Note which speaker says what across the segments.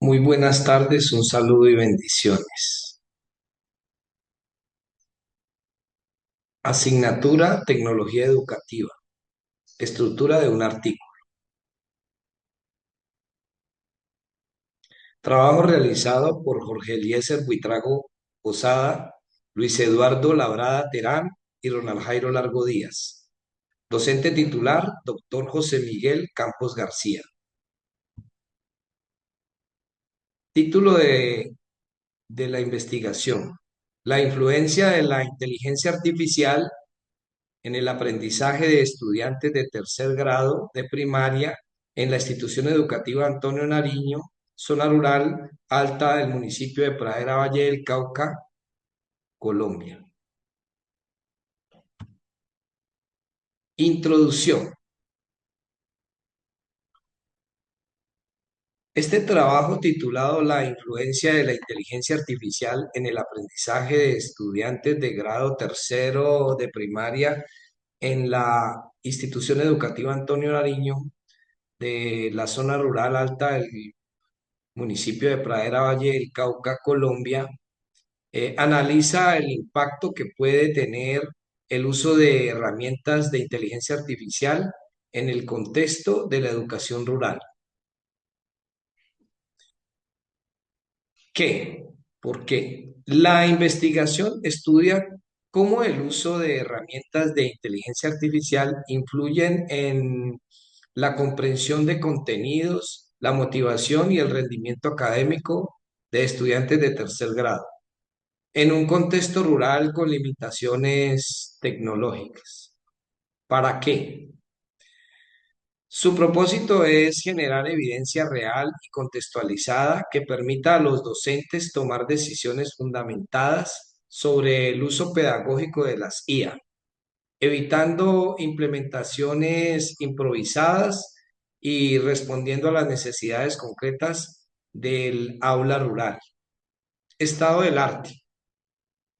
Speaker 1: Muy buenas tardes, un saludo y bendiciones. Asignatura Tecnología Educativa. Estructura de un artículo. Trabajo realizado por Jorge Eliezer Buitrago Posada, Luis Eduardo Labrada Terán y Ronald Jairo Largo Díaz. Docente titular, doctor José Miguel Campos García. Título de la investigación. La influencia de la inteligencia artificial en el aprendizaje de estudiantes de tercer grado de primaria en la institución educativa Antonio Nariño, zona rural alta del municipio de Pradera Valle del Cauca, Colombia. Introducción. Este trabajo titulado La influencia de la inteligencia artificial en el aprendizaje de estudiantes de grado tercero de primaria en la institución educativa Antonio Nariño de la zona rural alta del municipio de Pradera Valle del Cauca, Colombia, analiza el impacto que puede tener el uso de herramientas de inteligencia artificial en el contexto de la educación rural. ¿Qué? ¿Por qué? La investigación estudia cómo el uso de herramientas de inteligencia artificial influyen en la comprensión de contenidos, la motivación y el rendimiento académico de estudiantes de tercer grado en un contexto rural con limitaciones tecnológicas. ¿Para qué? Su propósito es generar evidencia real y contextualizada que permita a los docentes tomar decisiones fundamentadas sobre el uso pedagógico de las IA, evitando implementaciones improvisadas y respondiendo a las necesidades concretas del aula rural. Estado del arte.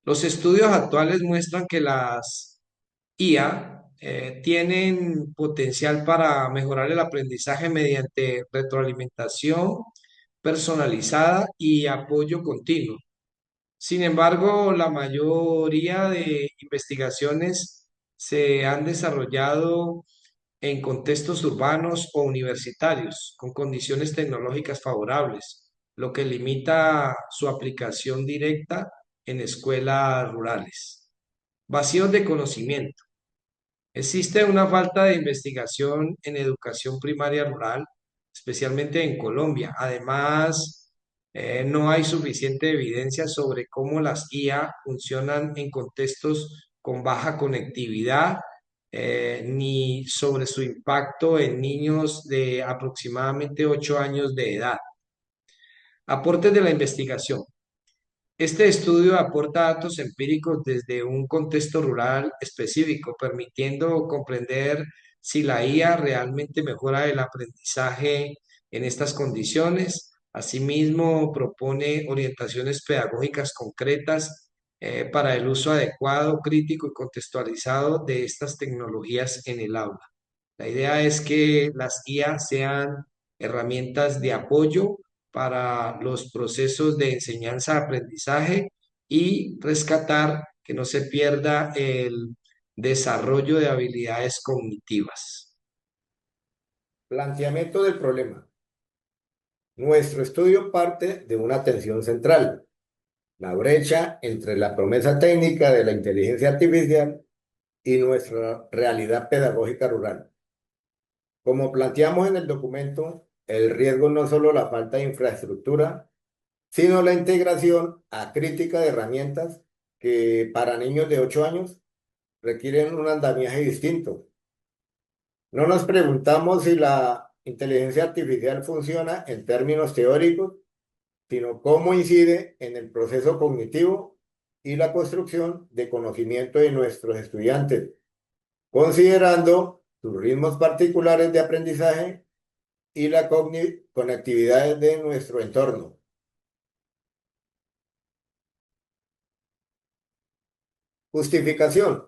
Speaker 1: Los estudios actuales muestran que las IA tienen potencial para mejorar el aprendizaje mediante retroalimentación personalizada y apoyo continuo. Sin embargo, la mayoría de investigaciones se han desarrollado en contextos urbanos o universitarios, con condiciones tecnológicas favorables, lo que limita su aplicación directa en escuelas rurales. Vacíos de conocimiento. Existe una falta de investigación en educación primaria rural, especialmente en Colombia. Además, no hay suficiente evidencia sobre cómo las IA funcionan en contextos con baja conectividad, ni sobre su impacto en niños de aproximadamente 8 años de edad. Aportes de la investigación. Este estudio aporta datos empíricos desde un contexto rural específico, permitiendo comprender si la IA realmente mejora el aprendizaje en estas condiciones. Asimismo, propone orientaciones pedagógicas concretas para el uso adecuado, crítico y contextualizado de estas tecnologías en el aula. La idea es que las IA sean herramientas de apoyo para los procesos de enseñanza-aprendizaje y rescatar que no se pierda el desarrollo de habilidades cognitivas.
Speaker 2: Planteamiento del problema. Nuestro estudio parte de una tensión central, la brecha entre la promesa técnica de la inteligencia artificial y nuestra realidad pedagógica rural. Como planteamos en el documento, el riesgo no es solo la falta de infraestructura, sino la integración acrítica de herramientas que para niños de 8 años requieren un andamiaje distinto. No nos preguntamos si la inteligencia artificial funciona en términos teóricos, sino cómo incide en el proceso cognitivo y la construcción de conocimiento de nuestros estudiantes, considerando sus ritmos particulares de aprendizaje y la conectividad de nuestro entorno. Justificación.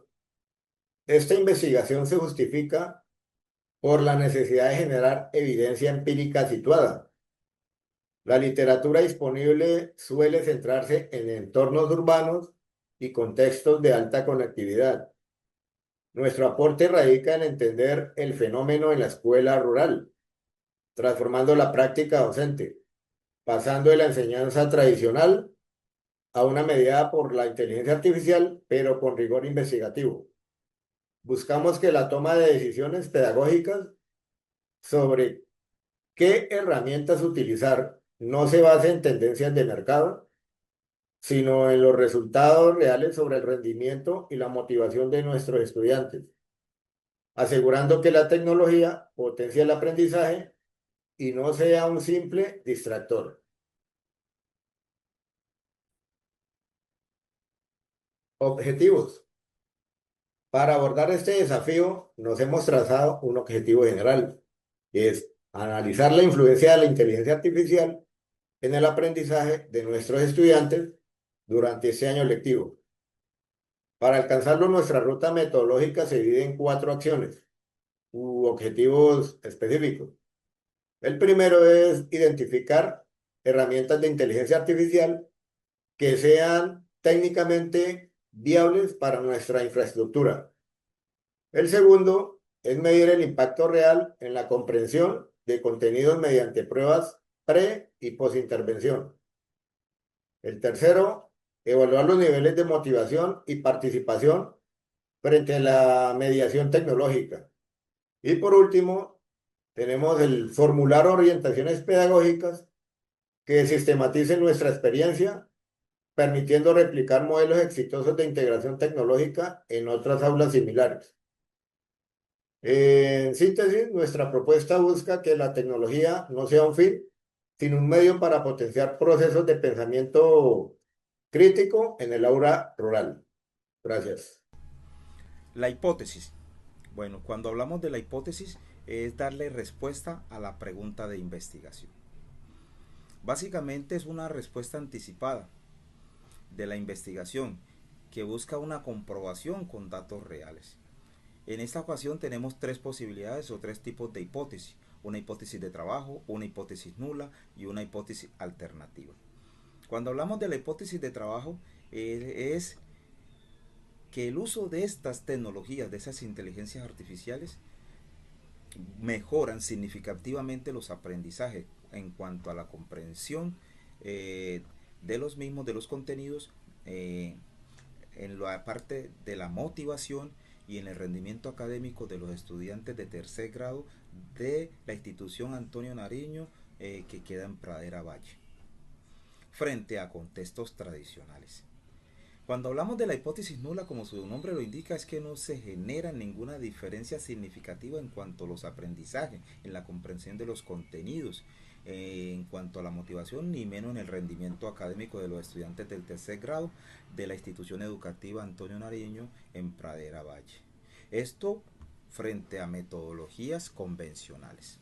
Speaker 2: Esta investigación se justifica por la necesidad de generar evidencia empírica situada, La literatura disponible suele centrarse en entornos urbanos y contextos de alta conectividad. Nuestro aporte radica en entender el fenómeno en la escuela rural, transformando la práctica docente, pasando de la enseñanza tradicional a una medida por la inteligencia artificial, pero con rigor investigativo. Buscamos que la toma de decisiones pedagógicas sobre qué herramientas utilizar no se base en tendencias de mercado, sino en los resultados reales sobre el rendimiento y la motivación de nuestros estudiantes, asegurando que la tecnología potencie el aprendizaje y no sea un simple distractor. Objetivos. Para abordar este desafío, nos hemos trazado un objetivo general, que es analizar la influencia de la inteligencia artificial en el aprendizaje de nuestros estudiantes durante este año lectivo. Para alcanzarlo, nuestra ruta metodológica se divide en 4 acciones u objetivos específicos. El primero es identificar herramientas de inteligencia artificial que sean técnicamente viables para nuestra infraestructura. El segundo es medir el impacto real en la comprensión de contenidos mediante pruebas pre y post-intervención. El tercero, evaluar los niveles de motivación y participación frente a la mediación tecnológica. Y por último, tenemos el formular orientaciones pedagógicas que sistematicen nuestra experiencia, permitiendo replicar modelos exitosos de integración tecnológica en otras aulas similares. En síntesis, nuestra propuesta busca que la tecnología no sea un fin, sino un medio para potenciar procesos de pensamiento crítico en el aula rural. Gracias.
Speaker 3: La hipótesis. Bueno, cuando hablamos de la hipótesis es darle respuesta a la pregunta de investigación. Básicamente es una respuesta anticipada de la investigación que busca una comprobación con datos reales. En esta ocasión tenemos tres posibilidades o tres tipos de hipótesis. Una hipótesis de trabajo, una hipótesis nula y una hipótesis alternativa. Cuando hablamos de la hipótesis de trabajo es que el uso de estas tecnologías, de esas inteligencias artificiales, mejoran significativamente los aprendizajes en cuanto a la comprensión de los mismos, de los contenidos, en la parte de la motivación y en el rendimiento académico de los estudiantes de tercer grado de la institución Antonio Nariño, que queda en Pradera Valle, frente a contextos tradicionales. Cuando hablamos de la hipótesis nula, como su nombre lo indica, es que no se genera ninguna diferencia significativa en cuanto a los aprendizajes, en la comprensión de los contenidos, en cuanto a la motivación, ni menos en el rendimiento académico de los estudiantes del tercer grado de la institución educativa Antonio Nariño en Pradera Valle. Esto frente a metodologías convencionales.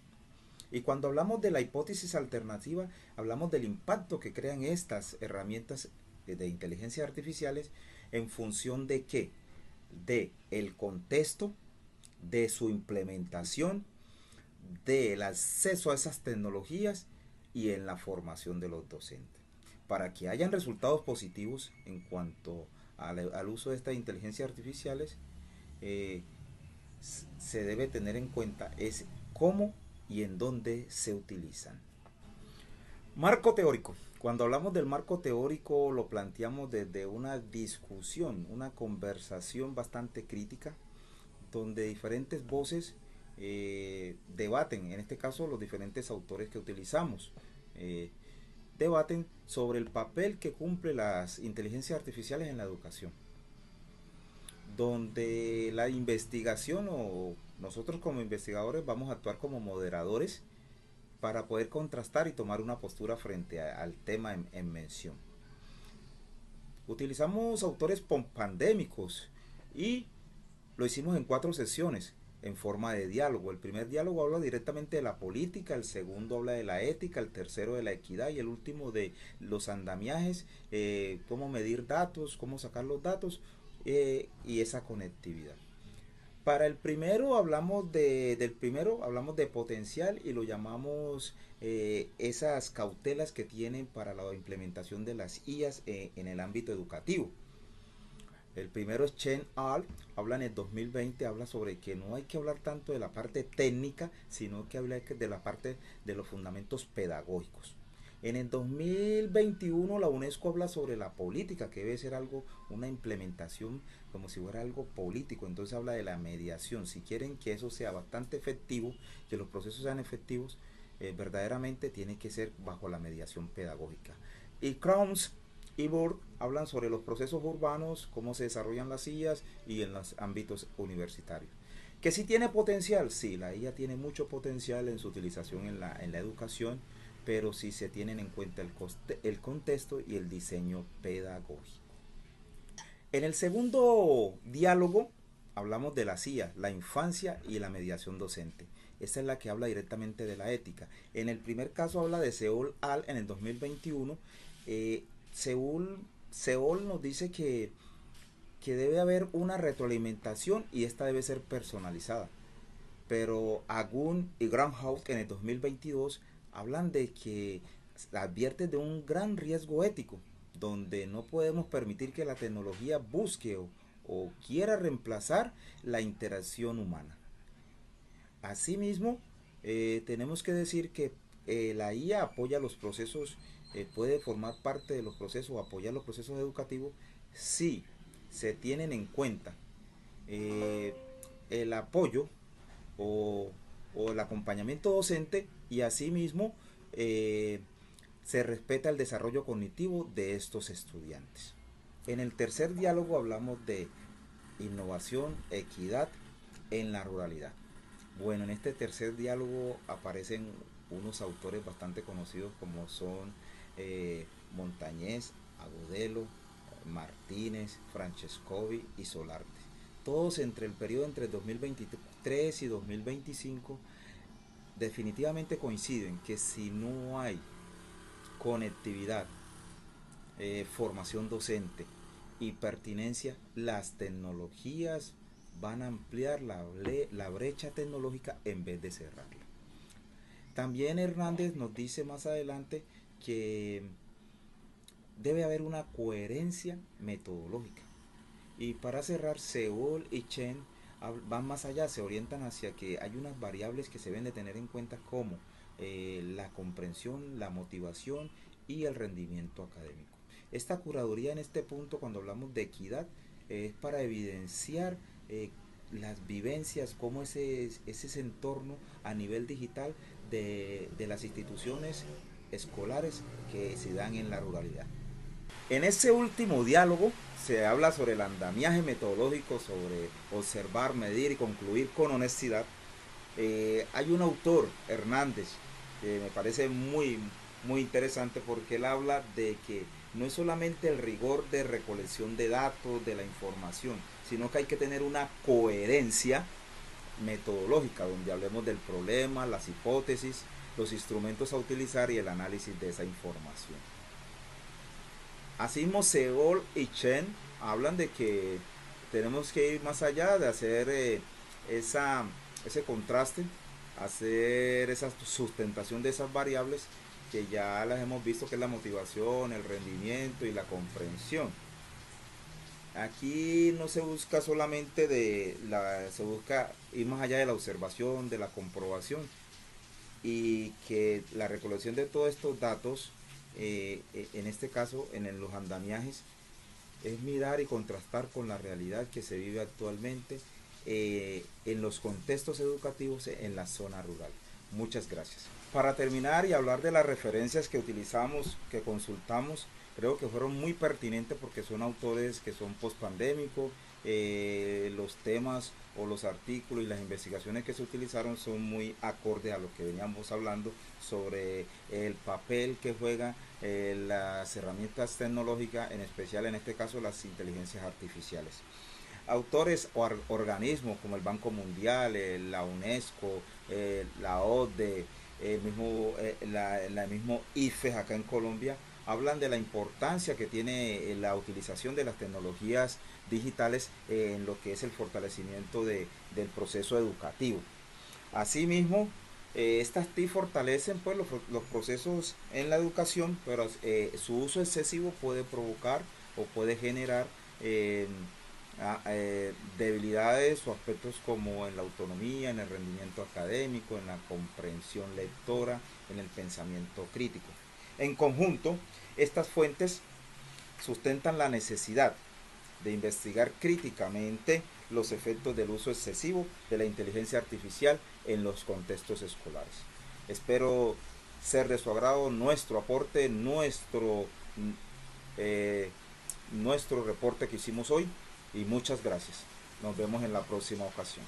Speaker 3: Y cuando hablamos de la hipótesis alternativa, hablamos del impacto que crean estas herramientas de inteligencia artificiales en función de qué, de el contexto, de su implementación, del acceso a esas tecnologías y en la formación de los docentes. Para que hayan resultados positivos en cuanto al uso de estas inteligencias artificiales, eh, se debe tener en cuenta es cómo y en dónde se utilizan. Marco teórico. Cuando hablamos del marco teórico lo planteamos desde una discusión, una conversación bastante crítica, donde diferentes voces debaten, en este caso los diferentes autores que utilizamos, debaten sobre el papel que cumplen las inteligencias artificiales en la educación, donde la investigación o nosotros como investigadores vamos a actuar como moderadores para poder contrastar y tomar una postura frente al tema en mención. Utilizamos autores pandémicos y lo hicimos en 4 sesiones en forma de diálogo. El primer diálogo habla directamente de la política, el segundo habla de la ética, el tercero de la equidad y el último de los andamiajes, cómo medir datos, cómo sacar los datos y esa conectividad. Para el primero hablamos de potencial y lo llamamos esas cautelas que tienen para la implementación de las IAs en el ámbito educativo. El primero es Chen Al, habla en el 2020, habla sobre que no hay que hablar tanto de la parte técnica, sino que habla de la parte de los fundamentos pedagógicos. En el 2021 la UNESCO habla sobre la política, que debe ser algo, una implementación como si fuera algo político. Entonces habla de la mediación. Si quieren que eso sea bastante efectivo, que los procesos sean efectivos, verdaderamente tiene que ser bajo la mediación pedagógica. Y Crowns y Burke hablan sobre los procesos urbanos, cómo se desarrollan las IAs y en los ámbitos universitarios. ¿Que sí tiene potencial? Sí, la IA tiene mucho potencial en su utilización en la educación, pero sí se tienen en cuenta el contexto y el diseño pedagógico. En el segundo diálogo hablamos de la CIA, la infancia y la mediación docente. Esta es la que habla directamente de la ética. En el primer caso habla de Seol Al en el 2021. Seol nos dice que debe haber una retroalimentación y esta debe ser personalizada. Pero Agun y Groundhog en el 2022 hablan de que advierten de un gran riesgo ético, donde no podemos permitir que la tecnología busque o quiera reemplazar la interacción humana. Asimismo, tenemos que decir que la IA apoya los procesos, puede formar parte de los procesos o apoyar los procesos educativos si se tienen en cuenta eh, el apoyo o, o el acompañamiento docente y asimismo eh, se respeta el desarrollo cognitivo de estos estudiantes. En el tercer diálogo hablamos de innovación, equidad en la ruralidad. Bueno, en este tercer diálogo aparecen unos autores bastante conocidos como son Montañés, Agudelo, Martínez, Francescovi y Solarte. Todos entre el periodo entre 2023 y 2025 definitivamente coinciden que si no hay conectividad, formación docente y pertinencia, las tecnologías van a ampliar la brecha tecnológica en vez de cerrarla. También Hernández nos dice más adelante que debe haber una coherencia metodológica. Y para cerrar, Seol y Chen van más allá, se orientan hacia que hay unas variables que se deben de tener en cuenta como la comprensión, la motivación y el rendimiento académico. Esta curaduría en este punto, cuando hablamos de equidad, es para evidenciar las vivencias, cómo ese entorno a nivel digital de las instituciones escolares que se dan en la ruralidad. En ese último diálogo se habla sobre el andamiaje metodológico, sobre observar, medir y concluir con honestidad. Hay un autor, Hernández, que me parece muy interesante porque él habla de que no es solamente el rigor de recolección de datos, de la información, sino que hay que tener una coherencia metodológica donde hablemos del problema, las hipótesis, los instrumentos a utilizar y el análisis de esa información. Asimismo, Seol y Chen hablan de que tenemos que ir más allá de hacer ese contraste, hacer esa sustentación de esas variables que ya las hemos visto, que es la motivación, el rendimiento y la comprensión. Aquí no se busca solamente se busca ir más allá de la observación, de la comprobación y que la recolección de todos estos datos, en este caso en los andamiajes, es mirar y contrastar con la realidad que se vive actualmente en los contextos educativos en la zona rural. Muchas gracias. Para terminar y hablar de las referencias que utilizamos, que consultamos, creo que fueron muy pertinentes porque son autores que son pospandémicos, los temas o los artículos y las investigaciones que se utilizaron son muy acordes a lo que veníamos hablando sobre el papel que juegan las herramientas tecnológicas, en especial en este caso las inteligencias artificiales. Autores o organismos como el Banco Mundial, la UNESCO, la OCDE, la mismo IFES acá en Colombia hablan de la importancia que tiene la utilización de las tecnologías digitales en lo que es el fortalecimiento del proceso educativo. Asimismo, estas TIC fortalecen pues los procesos en la educación, pero su uso excesivo puede provocar o puede generar eh, debilidades o aspectos como en la autonomía, en el rendimiento académico, en la comprensión lectora, en el pensamiento crítico. En conjunto, estas fuentes sustentan la necesidad de investigar críticamente los efectos del uso excesivo de la inteligencia artificial en los contextos escolares. Espero ser de su agrado nuestro aporte, nuestro reporte que hicimos hoy, y muchas gracias. Nos vemos en la próxima ocasión.